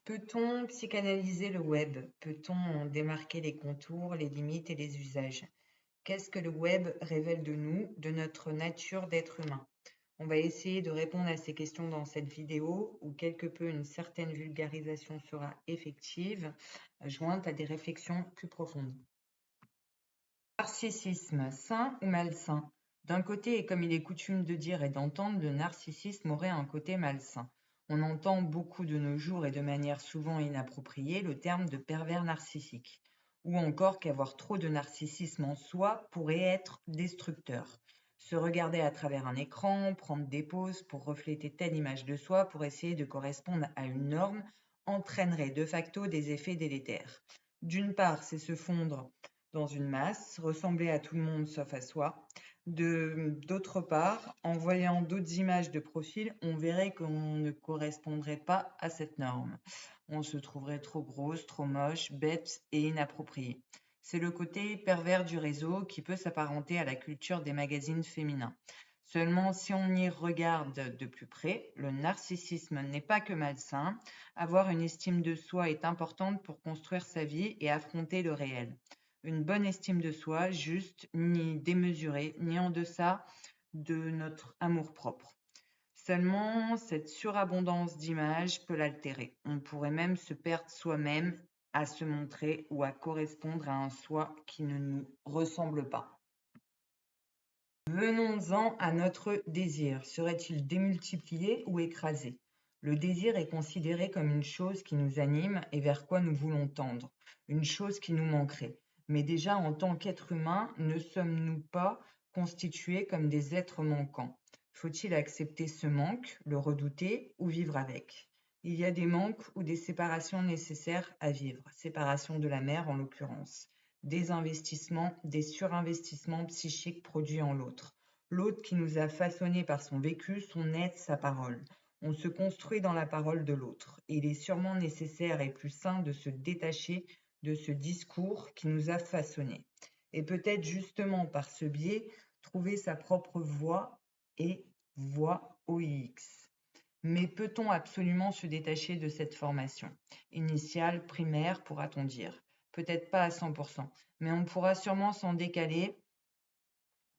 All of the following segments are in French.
Peut-on psychanalyser le web? Peut-on en démarquer les contours, les limites et les usages? Qu'est-ce que le web révèle de nous, de notre nature d'être humain? On va essayer de répondre à ces questions dans cette vidéo où quelque peu une certaine vulgarisation sera effective, jointe à des réflexions plus profondes. Narcissisme, sain ou malsain? D'un côté, et comme il est coutume de dire et d'entendre, le narcissisme aurait un côté malsain. On entend beaucoup de nos jours et de manière souvent inappropriée le terme de pervers narcissique, ou encore qu'avoir trop de narcissisme en soi pourrait être destructeur. Se regarder à travers un écran, prendre des pauses pour refléter telle image de soi pour essayer de correspondre à une norme entraînerait de facto des effets délétères. D'une part, c'est se fondre dans une masse, ressembler à tout le monde sauf à soi. D'autre part, en voyant d'autres images de profil, on verrait qu'on ne correspondrait pas à cette norme. On se trouverait trop grosse, trop moche, bête et inappropriée. C'est le côté pervers du réseau qui peut s'apparenter à la culture des magazines féminins. Seulement, si on y regarde de plus près, le narcissisme n'est pas que malsain. Avoir une estime de soi est importante pour construire sa vie et affronter le réel. Une bonne estime de soi, juste, ni démesurée, ni en deçà de notre amour-propre. Seulement, cette surabondance d'images peut l'altérer. On pourrait même se perdre soi-même à se montrer ou à correspondre à un soi qui ne nous ressemble pas. Venons-en à notre désir. Serait-il démultiplié ou écrasé? Le désir est considéré comme une chose qui nous anime et vers quoi nous voulons tendre, une chose qui nous manquerait. Mais déjà, en tant qu'être humain, ne sommes-nous pas constitués comme des êtres manquants? Faut-il accepter ce manque, le redouter ou vivre avec? Il y a des manques ou des séparations nécessaires à vivre, séparation de la mère en l'occurrence, des investissements, des surinvestissements psychiques produits en l'autre. L'autre qui nous a façonnés par son vécu, son être, sa parole. On se construit dans la parole de l'autre. Il est sûrement nécessaire et plus sain de se détacher de ce discours qui nous a façonnés. Et peut-être justement par ce biais, trouver sa propre voix et voix OIX. Mais peut-on absolument se détacher de cette formation? Initiale, primaire, pourra-t-on dire? Peut-être pas à 100%, mais on pourra sûrement s'en décaler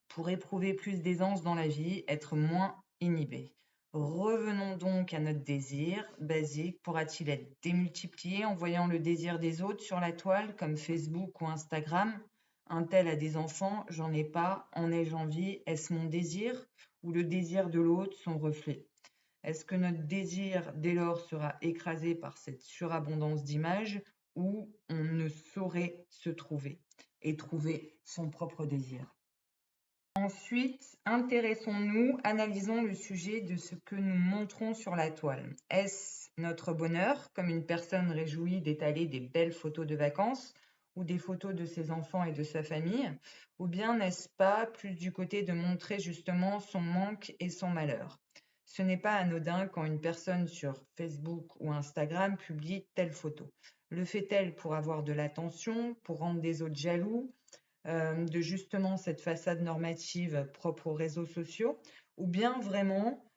pour éprouver plus d'aisance dans la vie, être moins inhibé. Revenons donc à notre désir basique. Pourra-t-il être démultiplié en voyant le désir des autres sur la toile, comme Facebook ou Instagram? Un tel a des enfants, j'en ai pas, en ai-je envie? Est-ce mon désir ou le désir de l'autre, son reflet? Est-ce que notre désir dès lors sera écrasé par cette surabondance d'images ou on ne saurait se trouver et trouver son propre désir? Ensuite, intéressons-nous, analysons le sujet de ce que nous montrons sur la toile. Est-ce notre bonheur, comme une personne réjouie d'étaler des belles photos de vacances ou des photos de ses enfants et de sa famille, ou bien n'est-ce pas plus du côté de montrer justement son manque et son malheur? Ce n'est pas anodin quand une personne sur Facebook ou Instagram publie telle photo. Le fait-elle pour avoir de l'attention, pour rendre des autres jaloux, de justement cette façade normative propre aux réseaux sociaux, ou bien vraiment,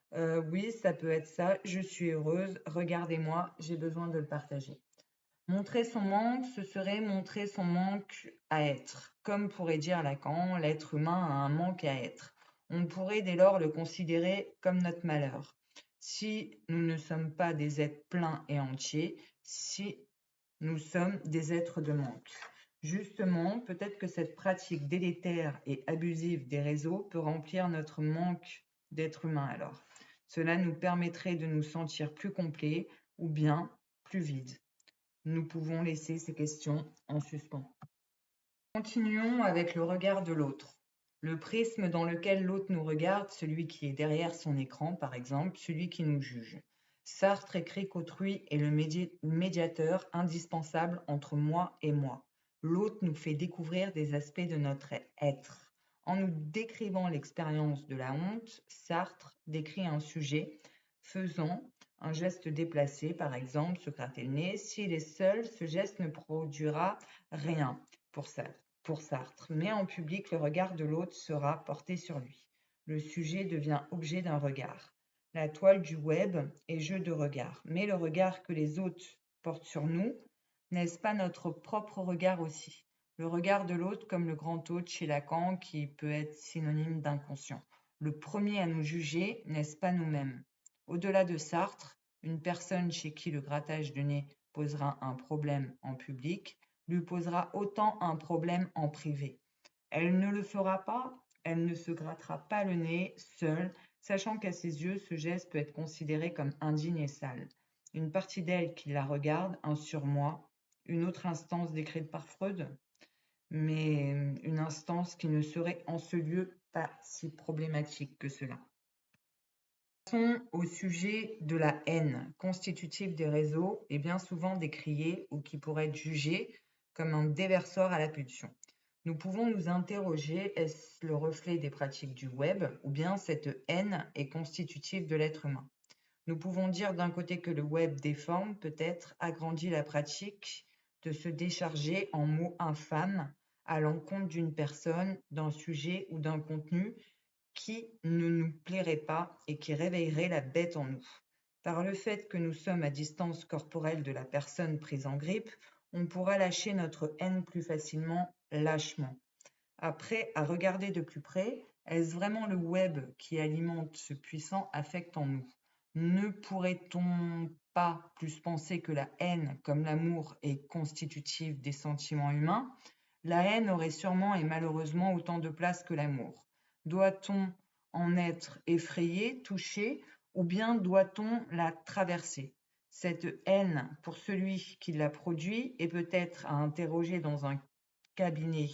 oui, ça peut être ça, je suis heureuse, regardez-moi, j'ai besoin de le partager. Montrer son manque, ce serait montrer son manque à être. Comme pourrait dire Lacan, l'être humain a un manque à être. On pourrait dès lors le considérer comme notre malheur. Si nous ne sommes pas des êtres pleins et entiers, si nous sommes des êtres de manque. Justement, peut-être que cette pratique délétère et abusive des réseaux peut remplir notre manque d'être humain alors. Cela nous permettrait de nous sentir plus complets ou bien plus vides. Nous pouvons laisser ces questions en suspens. Continuons avec le regard de l'autre. Le prisme dans lequel l'autre nous regarde, celui qui est derrière son écran par exemple, celui qui nous juge. Sartre écrit qu'autrui est le médiateur indispensable entre moi et moi. L'autre nous fait découvrir des aspects de notre être. En nous décrivant l'expérience de la honte, Sartre décrit un sujet faisant un geste déplacé, par exemple se gratter le nez. S'il est seul, ce geste ne produira rien pour Sartre, mais en public, le regard de l'autre sera porté sur lui. Le sujet devient objet d'un regard. La toile du web est jeu de regard, mais le regard que les autres porte sur nous, n'est-ce pas notre propre regard aussi? Le regard de l'autre comme le grand hôte chez Lacan qui peut être synonyme d'inconscient. Le premier à nous juger, n'est-ce pas nous-mêmes? Au-delà de Sartre, une personne chez qui le grattage de nez posera un problème en public, lui posera autant un problème en privé. Elle ne le fera pas, elle ne se grattera pas le nez seule, sachant qu'à ses yeux, ce geste peut être considéré comme indigne et sale. Une partie d'elle qui la regarde, un surmoi, une autre instance décrite par Freud, mais une instance qui ne serait en ce lieu pas si problématique que cela. Passons au sujet de la haine, constitutive des réseaux et bien souvent décriée ou qui pourrait être jugée comme un déversoir à la pulsion. Nous pouvons nous interroger, est-ce le reflet des pratiques du web ou bien cette haine est constitutive de l'être humain? Nous pouvons dire d'un côté que le web déforme, peut-être agrandit la pratique de se décharger en mots infâmes à l'encontre d'une personne, d'un sujet ou d'un contenu qui ne nous plairait pas et qui réveillerait la bête en nous. Par le fait que nous sommes à distance corporelle de la personne prise en grippe, on pourra lâcher notre haine plus facilement, lâchement. Après, à regarder de plus près, est-ce vraiment le web qui alimente ce puissant affect en nous? Ne pourrait-on pas plus penser que la haine, comme l'amour, est constitutive des sentiments humains? La haine aurait sûrement et malheureusement autant de place que l'amour. Doit-on en être effrayé, touché, ou bien doit-on la traverser? Cette haine, pour celui qui la produit, est peut-être à interroger dans un cabinet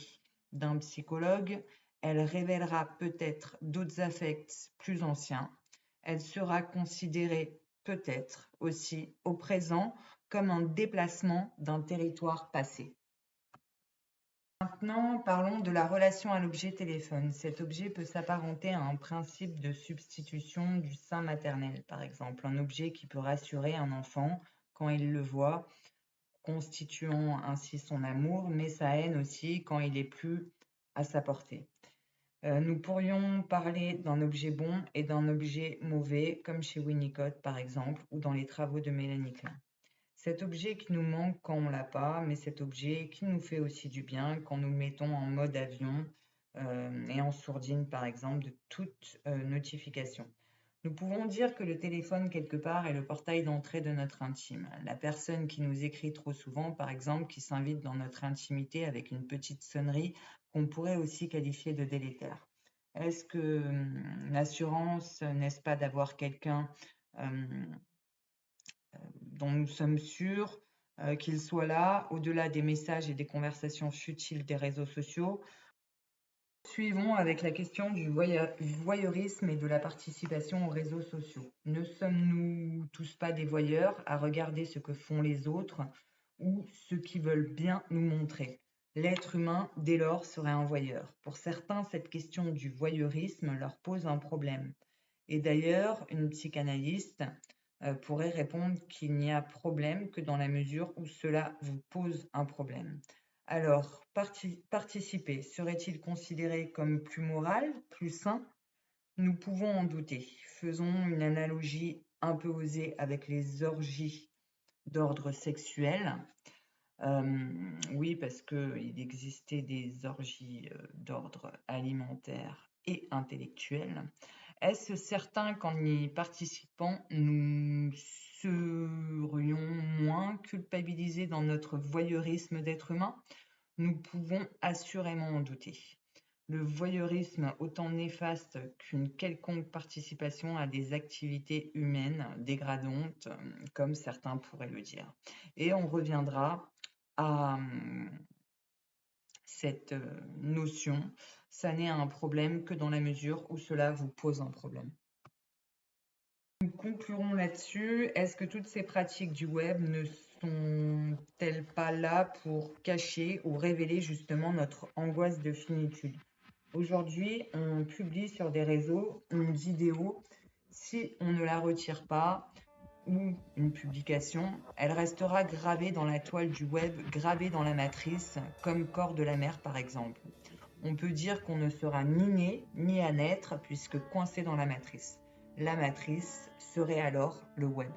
d'un psychologue. Elle révélera peut-être d'autres affects plus anciens. Elle sera considérée peut-être aussi au présent comme un déplacement d'un territoire passé. Maintenant, parlons de la relation à l'objet téléphone. Cet objet peut s'apparenter à un principe de substitution du sein maternel, par exemple, un objet qui peut rassurer un enfant quand il le voit, constituant ainsi son amour, mais sa haine aussi quand il est plus à sa portée. Nous pourrions parler d'un objet bon et d'un objet mauvais, comme chez Winnicott par exemple, ou dans les travaux de Mélanie Klein. Cet objet qui nous manque quand on l'a pas, mais cet objet qui nous fait aussi du bien quand nous le mettons en mode avion et en sourdine par exemple de toute notification. Nous pouvons dire que le téléphone, quelque part, est le portail d'entrée de notre intime. La personne qui nous écrit trop souvent, par exemple, qui s'invite dans notre intimité avec une petite sonnerie qu'on pourrait aussi qualifier de délétère. Est-ce que l'assurance, n'est-ce pas d'avoir quelqu'un dont nous sommes sûrs qu'il soit là, au-delà des messages et des conversations futiles des réseaux sociaux? Suivons avec la question du voyeurisme et de la participation aux réseaux sociaux. Ne sommes-nous tous pas des voyeurs à regarder ce que font les autres ou ce qu'ils veulent bien nous montrer? L'être humain, dès lors, serait un voyeur. Pour certains, cette question du voyeurisme leur pose un problème. Et d'ailleurs, une psychanalyste pourrait répondre qu'il n'y a problème que dans la mesure où cela vous pose un problème. Alors, participer serait-il considéré comme plus moral, plus sain? Nous pouvons en douter. Faisons une analogie un peu osée avec les orgies d'ordre sexuel. Oui, parce qu'il existait des orgies d'ordre alimentaire et intellectuel. Est-ce certain qu'en y participant, nous serions moins culpabilisés dans notre voyeurisme d'être humain? Nous pouvons assurément en douter. Le voyeurisme autant néfaste qu'une quelconque participation à des activités humaines dégradantes, comme certains pourraient le dire. Et on reviendra à cette notion, ça n'est un problème que dans la mesure où cela vous pose un problème. Nous conclurons là-dessus. Est-ce que toutes ces pratiques du web ne sont-elles pas là pour cacher ou révéler justement notre angoisse de finitude? Aujourd'hui, on publie sur des réseaux une vidéo. Si on ne la retire pas, ou une publication, elle restera gravée dans la toile du web, gravée dans la matrice, comme corps de la mer par exemple. On peut dire qu'on ne sera ni né, ni à naître, puisque coincé dans la matrice. La matrice serait alors le web.